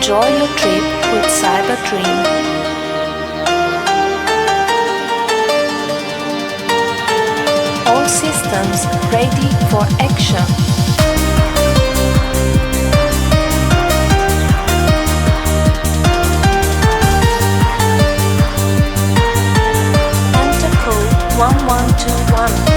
Enjoy your trip with Cyber Dream. All systems ready for action. Enter code 1121.